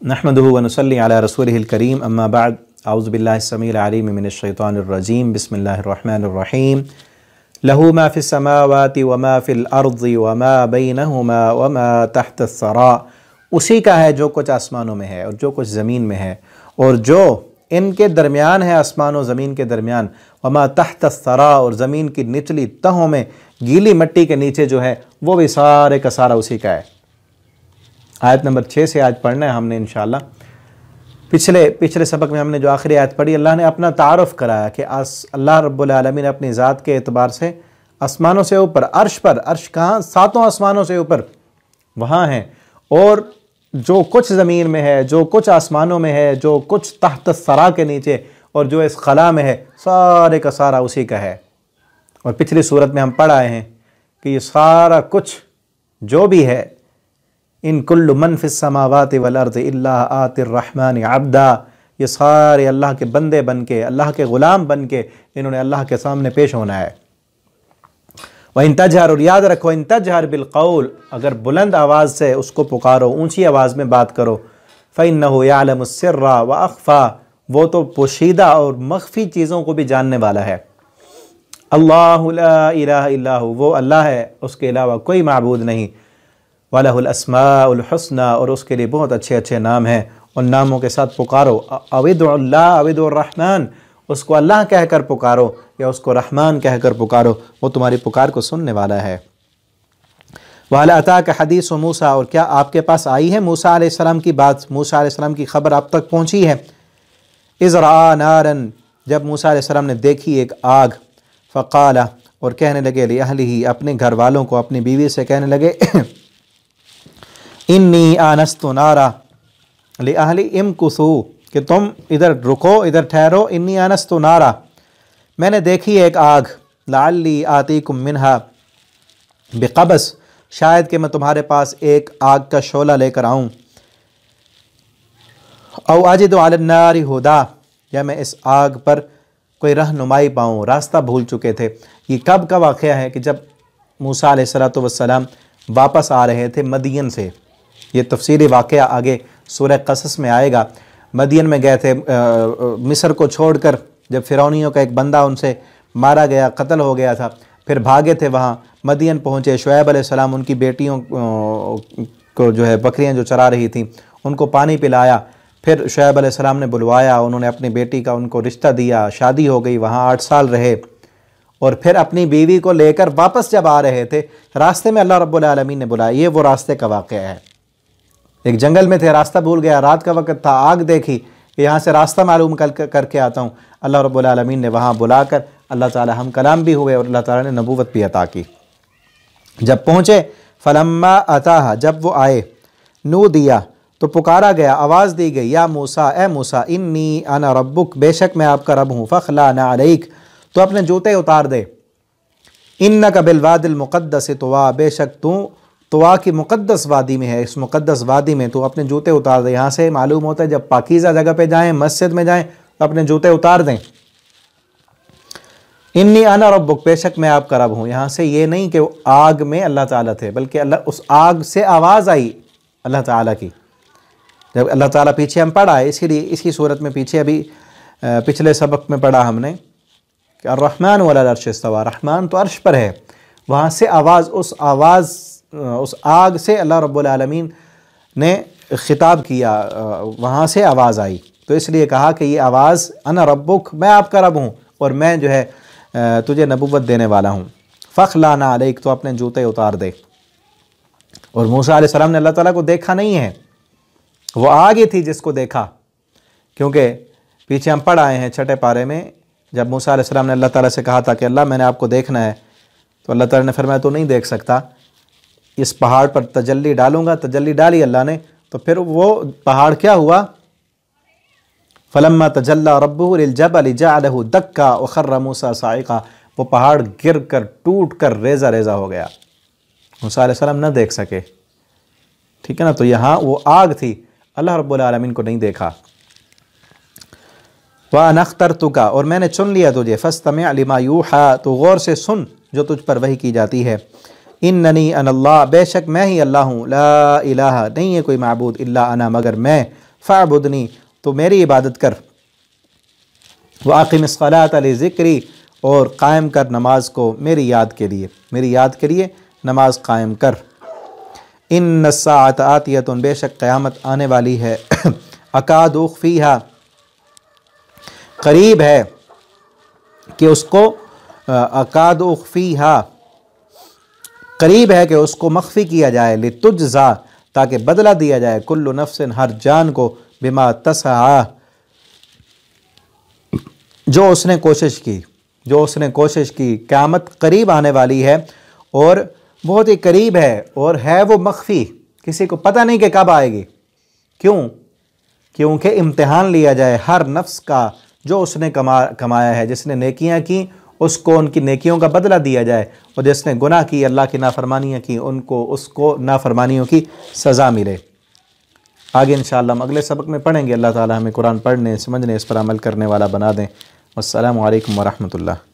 नहमदुहु व नुसल्ली अला रसूलिहिल करीम अम्मा बाद औज़ु बिल्लाहि स्समीइल अलीम मिनश शैतानिर रजीम बिस्मिल्लाहिर रहमानिर रहीम लहू मा फिस समावाति व मा फिल अर्ज़ि व मा बैनहुमा व मा तहतस सरा। उसी का है जो कुछ आसमानों में है और जो कुछ ज़मीन में है और जो इनके दरमियान है, आसमान और ज़मीन के दरमियान। व मा तहतस सरा, और ज़मीन की निचली तहों में गीली मिट्टी के नीचे जो है वो भी सारे का सारा उसी का है। आयत नंबर 6 से आज पढ़ना है हमने इंशाअल्लाह। पिछले सबक में हमने जो आखिरी आयत पढ़ी, अल्लाह ने अपना तारुफ कराया कि अल्लाह रब्बुल आलमीन अपनी ज़ात के एतबार से आसमानों से ऊपर, अर्श पर, अर्श कहाँ, सातों आसमानों से ऊपर वहाँ हैं, और जो कुछ ज़मीन में है, जो कुछ आसमानों में है, जो कुछ तहत सरा के नीचे और जो इस खला में है, सारे का सारा उसी का है। और पिछली सूरत में हम पढ़ आए हैं कि ये सारा कुछ जो भी है, इन कुल्लु मन फिस समावाति वल अर्ज़ि इल्ला आतिर रहमानि अब्दा, ये सारे अल्लाह के बंदे बन के, अल्लाह के ग़ुलाम बन के इन्होंने अल्लाह के सामने पेश होना है। व इन तजहर, और याद रखो, इन तजहर बिल क़ौल, अगर बुलंद आवाज़ से उसको पुकारो, ऊंची आवाज़ में बात करो, फ़इन्नहु यअलमुस सिर्रा व अख़फ़ा, वो तो पोशीदा और मख्फी चीज़ों को भी जानने वाला है। अल्लाहु ला इलाहा इल्ला हु, वो अल्लाह है, उसके अलावा कोई माबूद नहीं। वलहुल अस्माउल हुस्ना, और उसके लिए बहुत अच्छे अच्छे नाम हैं, उन नामों के साथ पुकारो। अविदुल्लाह अविदुर रहमान, उसको अल्लाह कहकर पुकारो या उसको रहमान कहकर पुकारो, वो तुम्हारी पुकार को सुनने वाला है। वहल अताका हदीस मूसा, और क्या आपके पास आई है मूसा अलैहिस्सलाम की बात, मूसा अलैहिस्सलाम की खबर आप तक पहुँची है। इज़ रआ नारन, जब मूसा अलैहिस्सलाम ने देखी एक आग, फ़क़ाला, और कहने लगे, li अहलिही, अपने घर वालों को, अपनी बीवी से कहने लगे, इन्नी आनस्तु नारा li अहली इमकुसू, कि तुम इधर रुको, इधर ठहरो। इन्नी आनस्तु नारा, मैंने देखी एक आग, लअल्ली आतीकुम मिनहा बिक़बस, शायद कि मैं तुम्हारे पास एक आग का शोला लेकर आऊँ। औ अजिदु अलन नारि हुदा, या मैं इस आग पर कोई रहनुमाई पाऊँ, रास्ता भूल चुके थे। ये कब का वाक़या है कि जब मूसा अलैहिस्सलातु वस्सलाम वापस आ रहे थे मदियन से। ये तफसीली वाक़या आगे सूरह क़सस में आएगा। मदियन में गए थे मिस्र को छोड़कर, जब फ़िरौनियों का एक बंदा उनसे मारा गया, कत्ल हो गया था, फिर भागे थे, वहाँ मदियन पहुँचे। शुएब अलैहिस्सलाम उनकी बेटियों को जो है बकरियाँ जो चरा रही थी उनको पानी पिलाया। फिर शुएब अलैहिस्सलाम ने बुलवाया, उन्होंने अपनी बेटी का उनको रिश्ता दिया, शादी हो गई, वहाँ 8 साल रहे। और फिर अपनी बीवी को लेकर वापस जब आ रहे थे, रास्ते में अल्लाह रब्बुल आलमीन ने बुलाया। ये वो रास्ते का वाक़या है। एक जंगल में थे, रास्ता भूल गया, रात का वक़्त था, आग देखी, यहाँ से रास्ता मालूम करके आता हूँ। अल्लाह रब्बुल आलमीन ने वहाँ बुलाकर अल्लाह ताला हम कलाम भी हुए और अल्लाह ताला ने नबूवत भी अता की। जब पहुँचे, फलम्मा अताहा, जब वो आए, नू दिया, तो पुकारा गया, आवाज़ दी गई, या मूसा, ए मूसा, इन्नी अना रब्बुक, बेशक मैं आपका रब हूँ, फ़ख़्लअना अलैक, तो अपने जूते उतार दे। इन्नका बिलवादिल मुक़द्दस तुवा, बेशक तू तुवा की मुक़द्दस वादी में है, इस मुक़द्दस वादी में तू अपने जूते उतार दे। यहाँ से मालूम होता है जब पाकीज़ा जगह पे जाएँ, मस्जिद में जाएँ, तो अपने जूते उतार दें। इन्नी अना रब्बुक, बेशक मैं आपका रब हूँ। यहाँ से ये नहीं कि आग में अल्लाह ताला थे, बल्कि अल्लाह, उस आग से आवाज़ आई अल्लाह ताला की। जब अल्लाह ताला, पीछे हम पढ़ा है, इसीलिए इसी सूरत में पीछे अभी पिछले सबक में पढ़ा हमने कि अर्रहमान वलल अर्श इस्तवा, रहमान तो अर्श पर है। वहाँ से आवाज़, उस आग से अल्लाह रब्बुल आलमीन ने ख़िताब किया, वहाँ से आवाज़ आई। तो इसलिए कहा कि ये आवाज़, अना रब्बुक, मैं आपका रब हूँ और मैं जो है तुझे नबूवत देने वाला हूँ। फ़ख़्लअना अलैक, तो अपने जूते उतार दे। और मूसा अलैहिस्सलाम ने अल्लाह ताला को देखा नहीं है, वो आग ही थी जिसको देखा। क्योंकि पीछे हम पढ़ आए हैं 6ठे पारे में, जब मूसा अलैहिस्सलाम ने अल्लाह ताला से कहा था कि अल्लाह मैंने आपको देखना है, तो अल्लाह ताला ने फरमाया तो नहीं देख सकता, इस पहाड़ पर तजल्ली डालूंगा। तजल्ली डाली अल्लाह ने, तो फिर वो पहाड़ क्या हुआ, फलम्मा तजल्ला रब्बुहु लिलजबल जअलहु दक्का व खर्र मूसा साइक़ा, वो पहाड़ गिर कर, टूट कर रेज़ा रेज़ा हो गया। मूसा अलैहिस्सलाम न देख सके, ठीक है ना। तो यहाँ वो आग थी, अल्लाह रब्बुल आलमीन को नहीं देखा। व अना अख्तरतुका, और मैंने चुन लिया तुझे, फस्तमिअ लिमा यूहा, तो गौर से सुन जो तुझ पर वही की जाती है। इन्ननी अनल्लाह, बेशक मैं ही अल्लाह हूँ, ला इलाहा, नहीं है कोई माबूद, इल्ला अना, मगर मैं, फ़अबुदनी, तो मेरी इबादत कर। व अक़िमिस्सलात लिज़िक्री, और कायम कर नमाज को मेरी याद के लिए, मेरी याद के लिए नमाज कायम कर। इन्नस्साअत आतियतुन, बेशक क़यामत आने वाली है। अकादु उख़फ़ीहा, करीब है कि उसको, अकादु उख़फ़ीहा, करीब है कि उसको मख्फ़ी किया जाए। लितुज्ज़ा, ताकि बदला दिया जाए। कुल्लु नफ्सिन, हर जान को। बिमा तसआ, जो उसने कोशिश की, जो उसने कोशिश की। क़यामत करीब आने वाली है और बहुत ही करीब है, और है वो मख्फ़ी, किसी को पता नहीं कि कब आएगी। क्यों? क्योंकि इम्तिहान लिया जाए हर नफ्स का, जो उसने कमाया है। जिसने नेकियां की उसको उनकी नेकियों का बदला दिया जाए, और जिसने गुनाह की, अल्लाह की नाफरमानियां की, उनको उसको नाफरमानियों की सज़ा मिले। आगे इंशाअल्लाह हम अगले सबक में पढ़ेंगे। अल्लाह ताला हमें कुरान पढ़ने, समझने, इस पर अमल करने वाला बना दें। अस्सलामु अलैकुम व रहमतुल्लाह।